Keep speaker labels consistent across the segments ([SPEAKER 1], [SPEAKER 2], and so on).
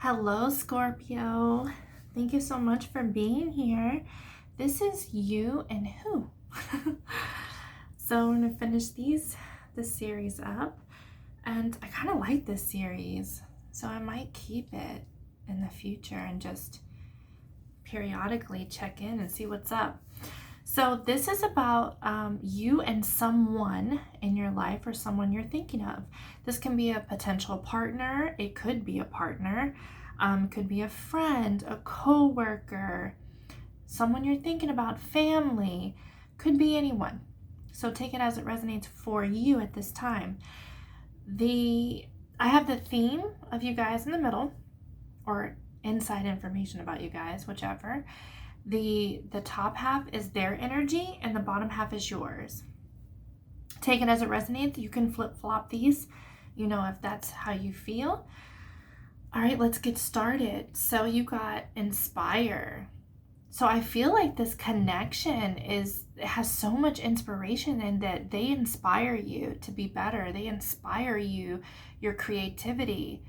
[SPEAKER 1] Hello, Scorpio. Thank you so much for being here. This is you and who? So I'm gonna finish this series up, and I kind of like this series, so I might keep it in the future and just periodically check in and see what's up. So this is about you and someone in your life or someone you're thinking of. This can be a potential partner. It could be a partner. Could be a friend, a co-worker, someone you're thinking about, family. Could be anyone. So take it as it resonates for you at this time. I have the theme of you guys in the middle, or inside information about you guys, whichever. The top half is their energy and the bottom half is yours. Take it as it resonates. You can flip-flop these, if that's how you feel. All right, let's get started. So you got inspire. So I feel like this connection has so much inspiration in that they inspire you to be better. They inspire you, your creativity.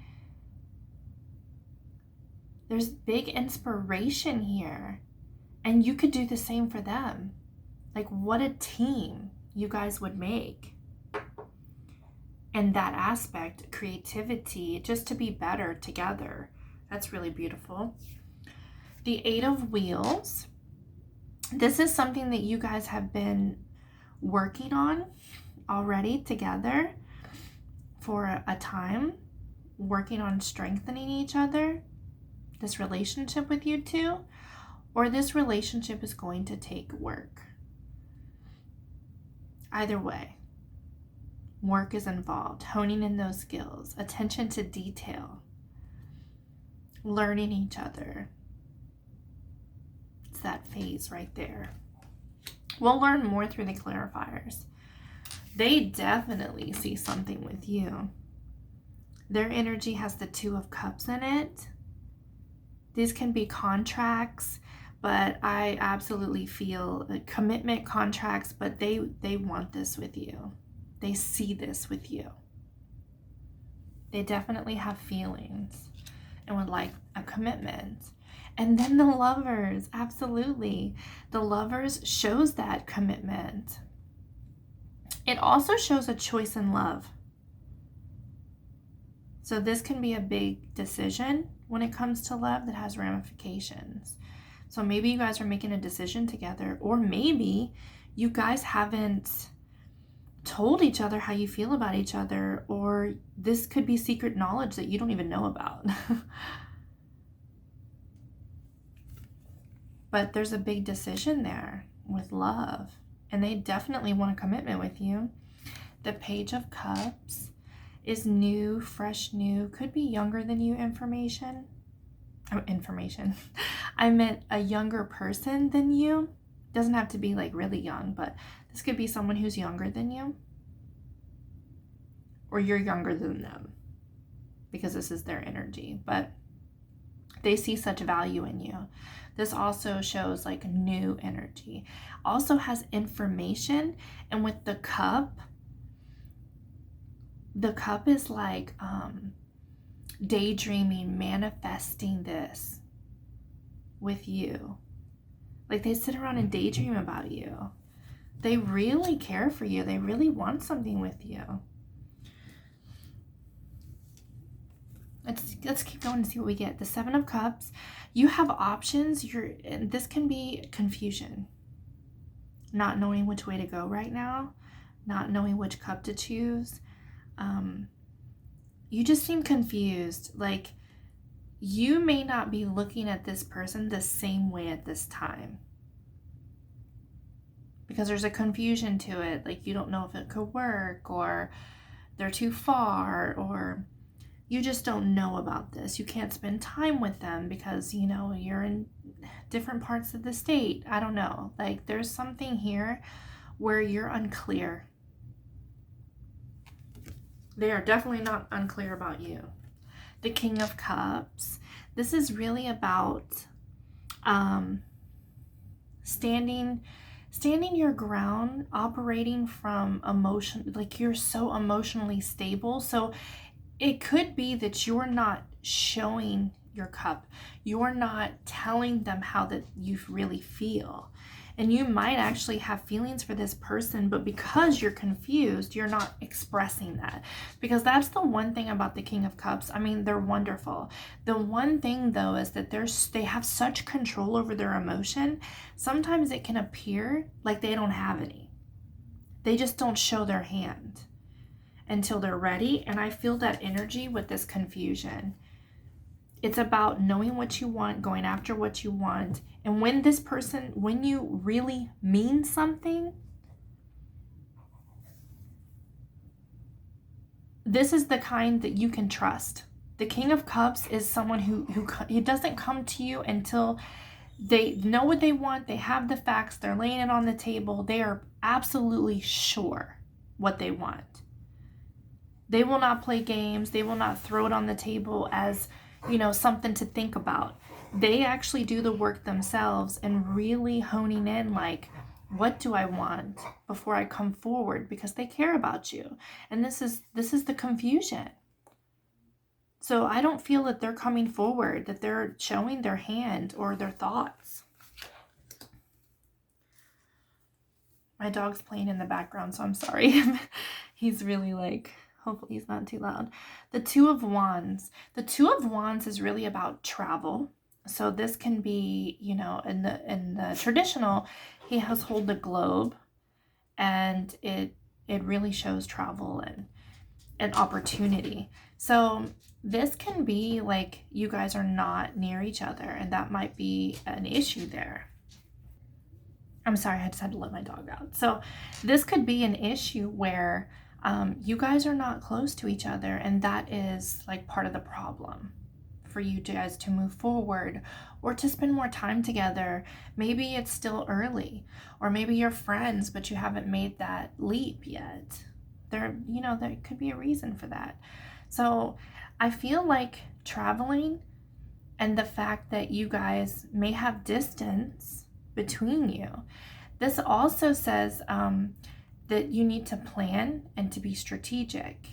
[SPEAKER 1] There's big inspiration here. And you could do the same for them. Like, what a team you guys would make. And that aspect, creativity, just to be better together. That's really beautiful. The 8 of Wheels. This is something that you guys have been working on already together for a time. Working on strengthening each other. This relationship with you two. Or this relationship is going to take work. Either way, work is involved, honing in those skills, attention to detail, learning each other. It's that phase right there. We'll learn more through the clarifiers. They definitely see something with you. Their energy has the 2 of Cups in it. These can be contracts, but I absolutely feel commitment contracts, but they want this with you. They see this with you. They definitely have feelings and would like a commitment. And then the Lovers, absolutely. The Lovers shows that commitment. It also shows a choice in love. So this can be a big decision when it comes to love that has ramifications. So maybe you guys are making a decision together, or maybe you guys haven't told each other how you feel about each other, or this could be secret knowledge that you don't even know about. But there's a big decision there with love, and they definitely want a commitment with you. The Page of Cups is new, fresh, new, could be younger than you information. I meant a younger person than you. Doesn't have to be like really young, but this could be someone who's younger than you. Or you're younger than them, because this is their energy. But they see such value in you. This also shows like new energy. Also has information. And with the cup is like daydreaming, manifesting this with you. Like they sit around and daydream about you. They really care for you. They really want something with you. Let's keep going and see what we get. The 7 of Cups. You have options. And this can be confusion. Not knowing which way to go right now. Not knowing which cup to choose. You just seem confused. Like you may not be looking at this person the same way at this time. Because there's a confusion to it. Like you don't know if it could work, or they're too far, or you just don't know about this. You can't spend time with them because, you're in different parts of the state. I don't know. Like there's something here where you're unclear. They are definitely not unclear about you. The King of Cups. This is really about standing your ground, operating from emotion. Like you're so emotionally stable. So it could be that you're not showing your cup. You're not telling them how that you really feel. And you might actually have feelings for this person, but because you're confused, you're not expressing that. Because that's the one thing about the King of Cups. I mean, they're wonderful. The one thing, though, is that they have such control over their emotion. Sometimes it can appear like they don't have any. They just don't show their hand until they're ready. And I feel that energy with this confusion. It's about knowing what you want, going after what you want. And when you really mean something, this is the kind that you can trust. The King of Cups is someone who doesn't come to you until they know what they want, they have the facts, they're laying it on the table, they are absolutely sure what they want. They will not play games, they will not throw it on the table as something to think about. They actually do the work themselves and really honing in like, what do I want before I come forward, because they care about you. And this is the confusion. So I don't feel that they're coming forward, that they're showing their hand or their thoughts. My dog's playing in the background, so I'm sorry. He's really like, hopefully he's not too loud. The Two of Wands. The Two of Wands is really about travel. So this can be, in the traditional, he has hold the globe, and it really shows travel and opportunity. So this can be like you guys are not near each other, and that might be an issue there. I'm sorry, I just had to let my dog out. So this could be an issue where you guys are not close to each other, and that is like part of the problem for you guys to move forward or to spend more time together. Maybe it's still early, or maybe you're friends but you haven't made that leap yet. There could be a reason for that. So I feel like traveling and the fact that you guys may have distance between you, this also says that you need to plan and to be strategic.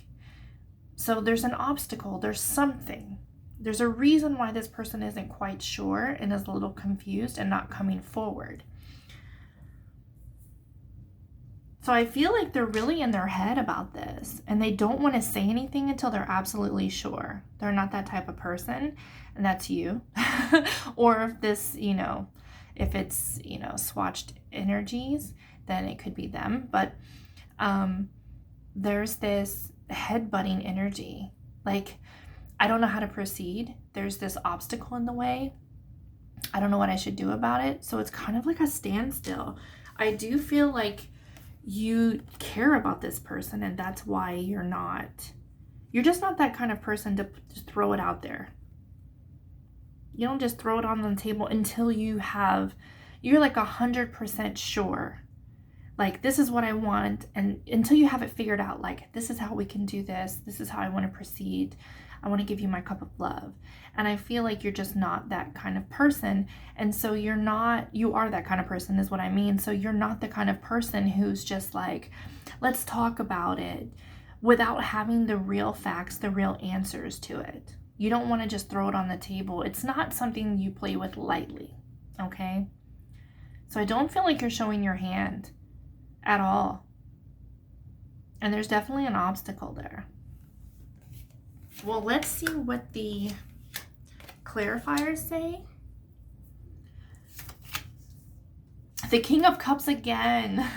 [SPEAKER 1] So there's an obstacle, there's something. There's a reason why this person isn't quite sure and is a little confused and not coming forward. So I feel like they're really in their head about this, and they don't want to say anything until they're absolutely sure. They're not that type of person, and that's you. Or if this, if it's, swatched energies, then it could be them. But there's this head-butting energy. Like, I don't know how to proceed. There's this obstacle in the way. I don't know what I should do about it. So it's kind of like a standstill. I do feel like you care about this person, and that's why you're just not that kind of person to just throw it out there. You don't just throw it on the table until you're like 100% sure. Like, this is what I want. And until you have it figured out, like, this is how we can do this. This is how I want to proceed. I want to give you my cup of love. And I feel like you're just not that kind of person. And so you are that kind of person is what I mean. So you're not the kind of person who's just like, let's talk about it, without having the real facts, the real answers to it. You don't want to just throw it on the table. It's not something you play with lightly, okay? So I don't feel like you're showing your hand at all. And there's definitely an obstacle there. Well, let's see what the clarifiers say. The King of Cups again.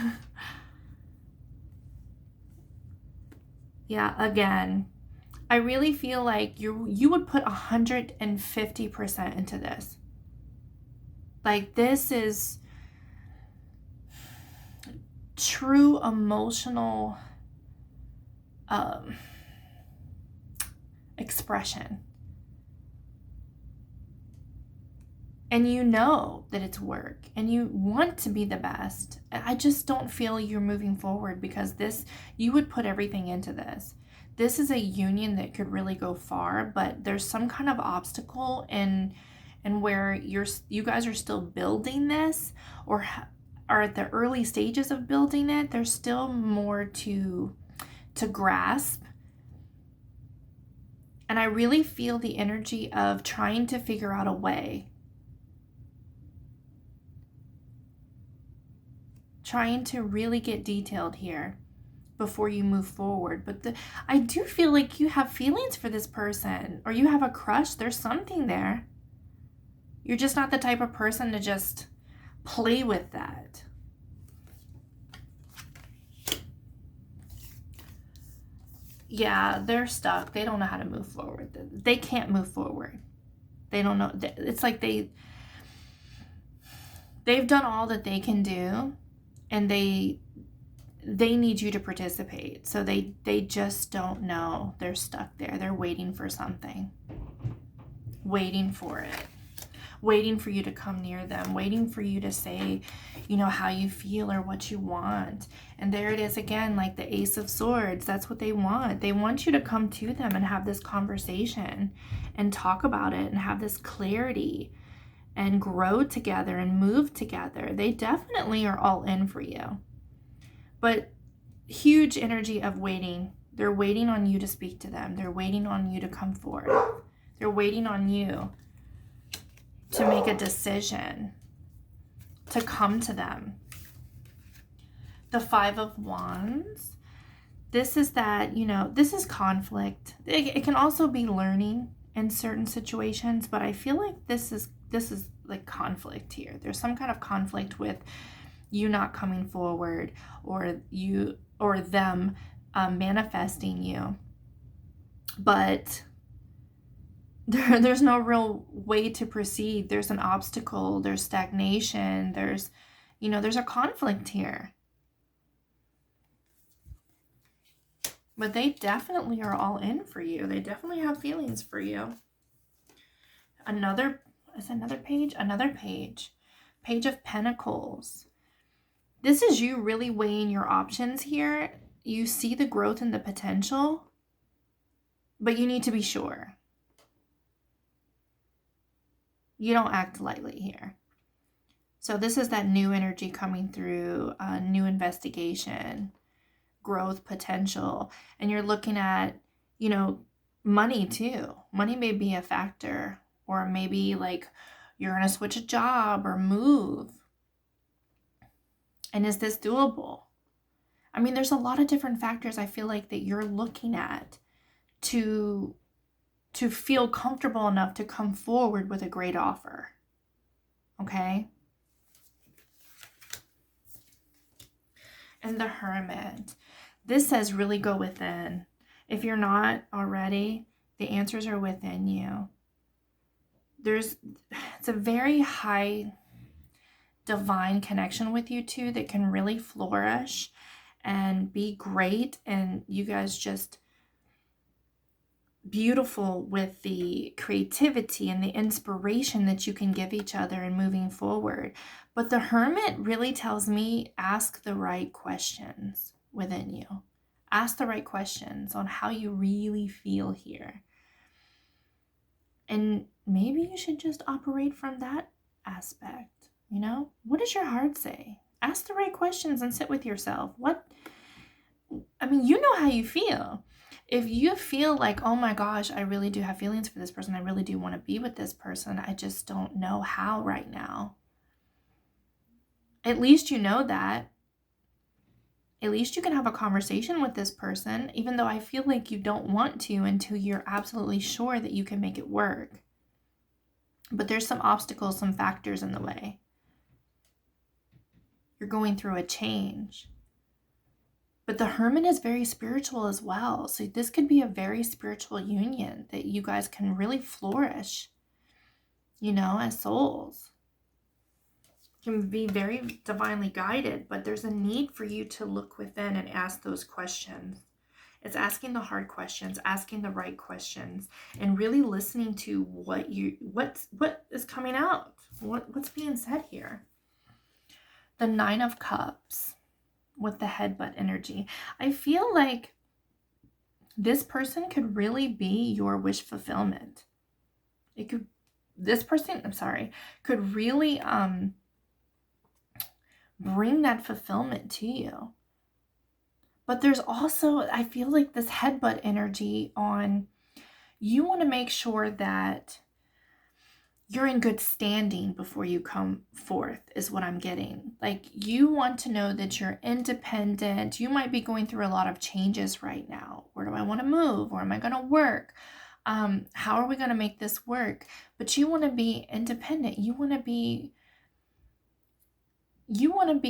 [SPEAKER 1] Yeah, again. I really feel like you would put 150% into this. Like, this is true emotional expression. And you know that it's work, and you want to be the best. I just don't feel you're moving forward because you would put everything into this. This is a union that could really go far, but there's some kind of obstacle and where you guys are still building this, or are at the early stages of building it. There's still more to grasp. And I really feel the energy of trying to figure out a way. Trying to really get detailed here before you move forward. But I do feel like you have feelings for this person, or you have a crush. There's something there. You're just not the type of person to just play with that. Yeah, they're stuck. They don't know how to move forward. They can't move forward. They don't know. It's like they've done all that they can do, and they need you to participate. So they just don't know. They're stuck there. They're waiting for something. Waiting for it. Waiting for you to come near them, waiting for you to say, you know, how you feel or what you want. And there it is again, like the Ace of Swords. That's what they want. They want you to come to them and have this conversation and talk about it and have this clarity and grow together and move together. They definitely are all in for you. But huge energy of waiting. They're waiting on you to speak to them. They're waiting on you to come forward. They're waiting on you to make a decision, to come to them. The Five of Wands. This is that, you know, this is conflict. It can also be learning in certain situations, but I feel like this is like conflict here. There's some kind of conflict with you not coming forward, or you or them manifesting you. But there's no real way to proceed. There's an obstacle, there's stagnation, there's a conflict here. But they definitely are all in for you. They definitely have feelings for you. Another page. Page of Pentacles. This is you really weighing your options here. You see the growth and the potential, but you need to be sure. You don't act lightly here. So this is that new energy coming through, new investigation, growth potential. And you're looking at, you know, money too. Money may be a factor, or maybe like you're going to switch a job or move. And is this doable? I mean, there's a lot of different factors I feel like that you're looking at to feel comfortable enough to come forward with a great offer. Okay? And the Hermit. This says really go within. If you're not already, the answers are within you. It's a very high divine connection with you two that can really flourish and be great, and you guys just beautiful with the creativity and the inspiration that you can give each other in moving forward. But the Hermit really tells me ask the right questions within you. Ask the right questions on how you really feel here. And maybe you should just operate from that aspect. You know, what does your heart say? Ask the right questions and sit with yourself. You know how you feel. If you feel like, oh my gosh, I really do have feelings for this person, I really do want to be with this person, I just don't know how right now. At least you know that. At least you can have a conversation with this person, even though I feel like you don't want to until you're absolutely sure that you can make it work. But there's some obstacles, some factors in the way. You're going through a change. But the Hermit is very spiritual as well. So this could be a very spiritual union that you guys can really flourish, you know, as souls. You can be very divinely guided, but there's a need for you to look within and ask those questions. It's asking the hard questions, asking the right questions, and really listening to what is coming out, what's being said here. The Nine of Cups with the headbutt energy. I feel like this person could really be your wish fulfillment. This person could really bring that fulfillment to you. But there's also, I feel like this headbutt energy on, you want to make sure that you're in good standing before you come forth, is what I'm getting. Like, you want to know that you're independent. You might be going through a lot of changes right now. Where do I want to move? Where am I going to work? How are we going to make this work? But you want to be independent. You want to be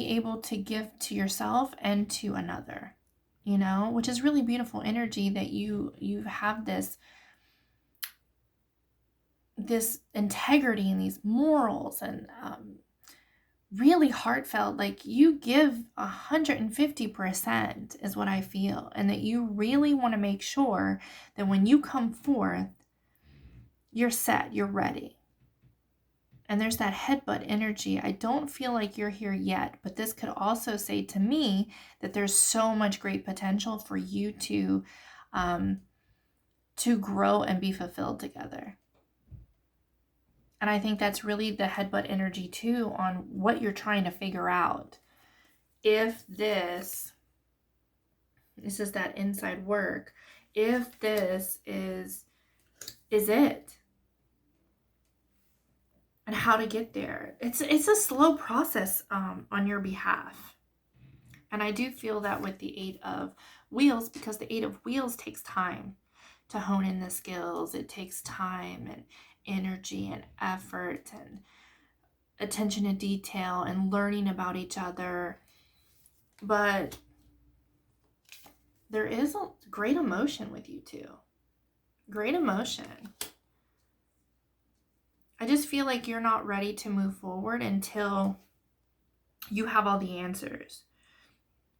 [SPEAKER 1] able to give to yourself and to another, you know, which is really beautiful energy, that you have this integrity and these morals, and really heartfelt, like you give 150% is what I feel, and that you really want to make sure that when you come forth, you're set, you're ready. And there's that headbutt energy. I don't feel like you're here yet, but this could also say to me that there's so much great potential for you to grow and be fulfilled together. And I think that's really the headbutt energy too, on what you're trying to figure out. If this is that inside work, if this is it, and how to get there. It's a slow process on your behalf. And I do feel that with the 8 of Wheels, because the 8 of Wheels takes time to hone in the skills. It takes time and energy and effort and attention to detail and learning about each other. But there is a great emotion with you two. Great emotion. I just feel like you're not ready to move forward until you have all the answers.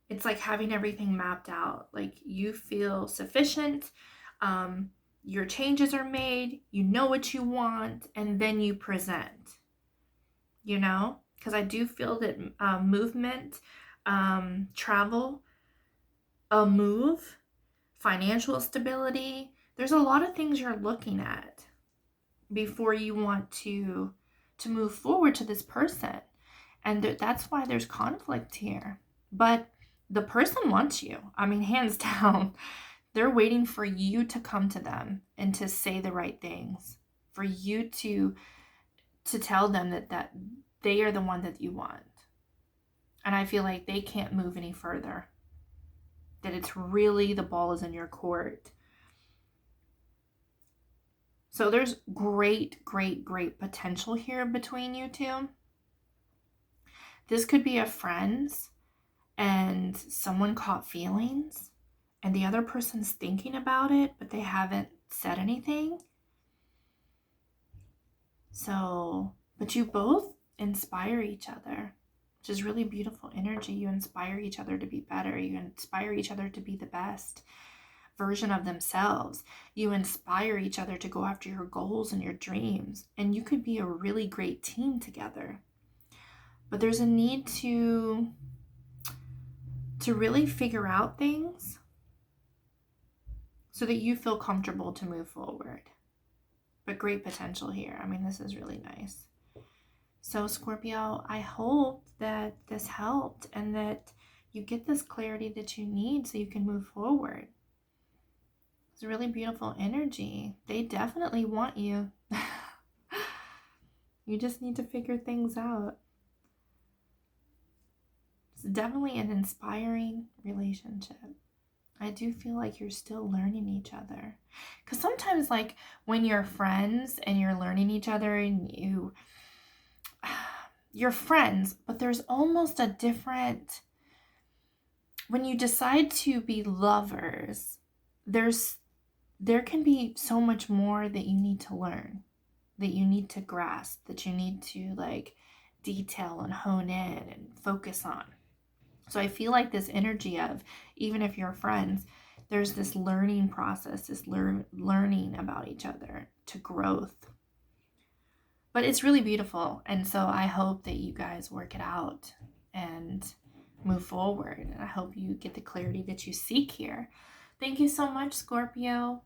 [SPEAKER 1] It's like having everything mapped out. Like, you feel sufficient. Your changes are made. You know what you want. And then you present. You know? Because I do feel that movement, travel, a move, financial stability. There's a lot of things you're looking at before you want to move forward to this person. And that's why there's conflict here. But the person wants you. I mean, hands down. They're waiting for you to come to them and to say the right things. For you to tell them that they are the one that you want. And I feel like they can't move any further. That it's really, the ball is in your court. So there's great, great, great potential here between you two. This could be a friend's and someone caught feelings and the other person's thinking about it, but they haven't said anything. So, but you both inspire each other, which is really beautiful energy. You inspire each other to be better. You inspire each other to be the best version of themselves. You inspire each other to go after your goals and your dreams, and you could be a really great team together. But there's a need to really figure out things so that you feel comfortable to move forward. But great potential here. I mean, this is really nice. So Scorpio, I hope that this helped and that you get this clarity that you need so you can move forward. It's a really beautiful energy. They definitely want you. You just need to figure things out. It's definitely an inspiring relationship. I do feel like you're still learning each other. Because sometimes, like, when you're friends and you're learning each other and you're friends, but there's almost a different, when you decide to be lovers, there can be so much more that you need to learn, that you need to grasp, that you need to like detail and hone in and focus on. So I feel like this energy of, even if you're friends, there's this learning process, this learning about each other to growth. But it's really beautiful. And so I hope that you guys work it out and move forward. And I hope you get the clarity that you seek here. Thank you so much, Scorpio.